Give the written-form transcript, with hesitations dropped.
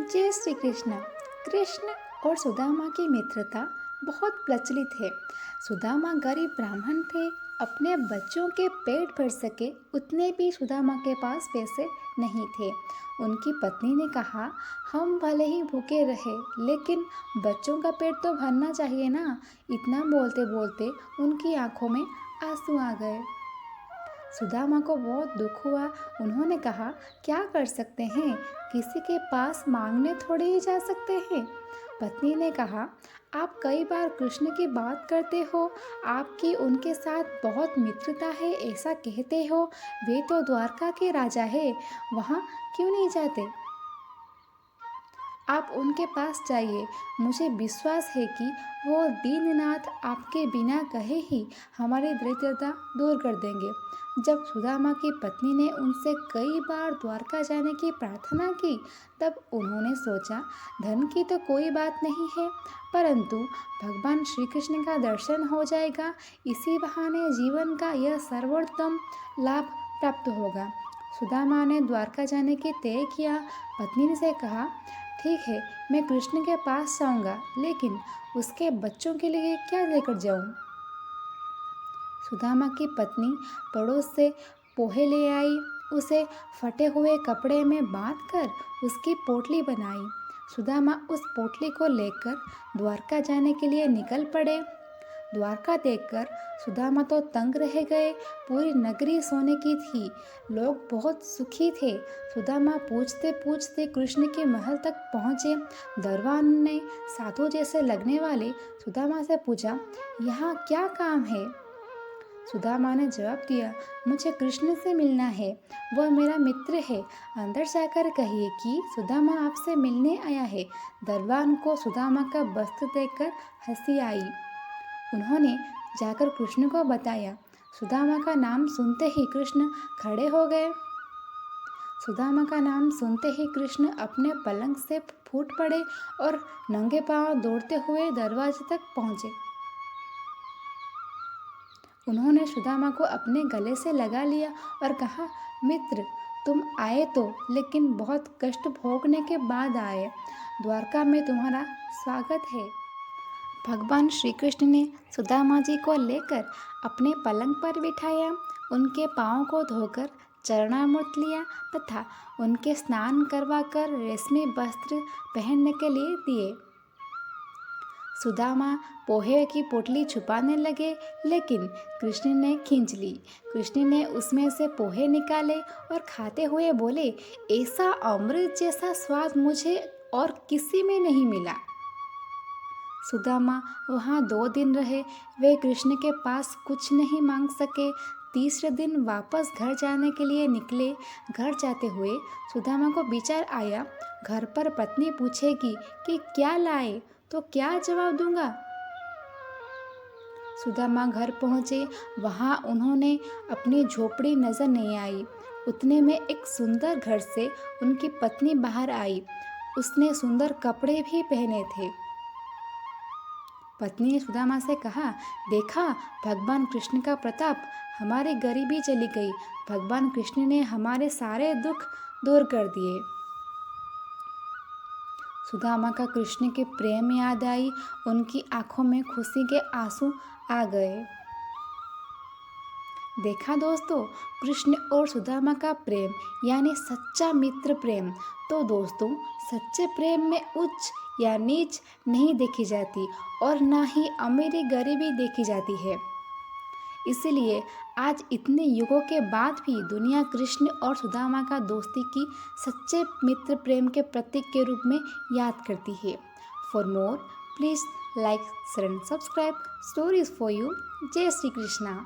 जय श्री कृष्ण। कृष्ण और सुदामा की मित्रता बहुत प्रचलित है। सुदामा गरीब ब्राह्मण थे। अपने बच्चों के पेट भर सके उतने भी सुदामा के पास पैसे नहीं थे। उनकी पत्नी ने कहा, हम भले ही भूखे रहे लेकिन बच्चों का पेट तो भरना चाहिए ना। इतना बोलते बोलते उनकी आंखों में आंसू आ गए। सुदामा को बहुत दुख हुआ। उन्होंने कहा, क्या कर सकते हैं, किसी के पास मांगने थोड़े ही जा सकते हैं। पत्नी ने कहा, आप कई बार कृष्ण की बात करते हो, आपकी उनके साथ बहुत मित्रता है ऐसा कहते हो। वे तो द्वारका के राजा है, वहाँ क्यों नहीं जाते। आप उनके पास जाइए। मुझे विश्वास है कि वो दीननाथ आपके बिना कहे ही हमारी दरिद्रता दूर कर देंगे। जब सुदामा की पत्नी ने उनसे कई बार द्वारका जाने की प्रार्थना की, तब उन्होंने सोचा, धन की तो कोई बात नहीं है, परंतु भगवान श्री कृष्ण का दर्शन हो जाएगा। इसी बहाने जीवन का यह सर्वोत्तम लाभ प्राप्त होगा। सुदामा ने द्वारका जाने की तय किया। पत्नी से कहा, ठीक है, मैं कृष्ण के पास जाऊंगा, लेकिन उसके बच्चों के लिए क्या लेकर जाऊं। सुदामा की पत्नी पड़ोस से पोहे ले आई। उसे फटे हुए कपड़े में बांधकर उसकी पोटली बनाई। सुदामा उस पोटली को लेकर द्वारका जाने के लिए निकल पड़े। द्वारका देखकर सुदामा तो तंग रह गए। पूरी नगरी सोने की थी। लोग बहुत सुखी थे। सुदामा पूछते पूछते कृष्ण के महल तक पहुँचे। दरबान ने साधु जैसे लगने वाले सुदामा से पूछा, यहाँ क्या काम है। सुदामा ने जवाब दिया, मुझे कृष्ण से मिलना है, वह मेरा मित्र है। अंदर जाकर कहिए कि सुदामा आपसे मिलने आया है। दरबान को सुदामा का वस्त्र देखकर हंसी आई। उन्होंने जाकर कृष्ण को बताया। सुदामा का नाम सुनते ही कृष्ण खड़े हो गए। सुदामा का नाम सुनते ही कृष्ण अपने पलंग से फूट पड़े और नंगे पांव दौड़ते हुए दरवाजे तक पहुँचे। उन्होंने सुदामा को अपने गले से लगा लिया और कहा, मित्र, तुम आए तो, लेकिन बहुत कष्ट भोगने के बाद आए। द्वारका में तुम्हारा स्वागत है। भगवान श्री कृष्ण ने सुदामा जी को लेकर अपने पलंग पर बिठाया। उनके पाँव को धोकर चरणामृत लिया तथा उनके स्नान करवाकर रेशमी वस्त्र पहनने के लिए दिए। सुदामा पोहे की पोटली छुपाने लगे, लेकिन कृष्ण ने खींच ली। कृष्ण ने उसमें से पोहे निकाले और खाते हुए बोले, ऐसा अमृत जैसा स्वाद मुझे और किसी में नहीं मिला। सुदामा वहाँ 2 दिन रहे। वे कृष्ण के पास कुछ नहीं मांग सके। तीसरे दिन वापस घर जाने के लिए निकले। घर जाते हुए सुदामा को विचार आया, घर पर पत्नी पूछेगी कि क्या लाए, तो क्या जवाब दूंगा। सुदामा घर पहुँचे। वहाँ उन्होंने अपनी झोपड़ी नजर नहीं आई। उतने में एक सुंदर घर से उनकी पत्नी बाहर आई। उसने सुंदर कपड़े भी पहने थे। पत्नी ने सुदामा से कहा, देखा, भगवान कृष्ण का प्रताप, हमारी गरीबी चली गई। भगवान कृष्ण ने हमारे सारे दुख दूर कर दिए। सुदामा का कृष्ण के प्रेम याद आई। उनकी आंखों में खुशी के आंसू आ गए। देखा दोस्तों, कृष्ण और सुदामा का प्रेम यानी सच्चा मित्र प्रेम। तो दोस्तों, सच्चे प्रेम में उच्च या नीच नहीं देखी जाती और ना ही अमीरी गरीबी देखी जाती है। इसलिए आज इतने युगों के बाद भी दुनिया कृष्ण और सुदामा का दोस्ती की सच्चे मित्र प्रेम के प्रतीक के रूप में याद करती है। For more please like, share and subscribe stories for you. जय श्री कृष्णा।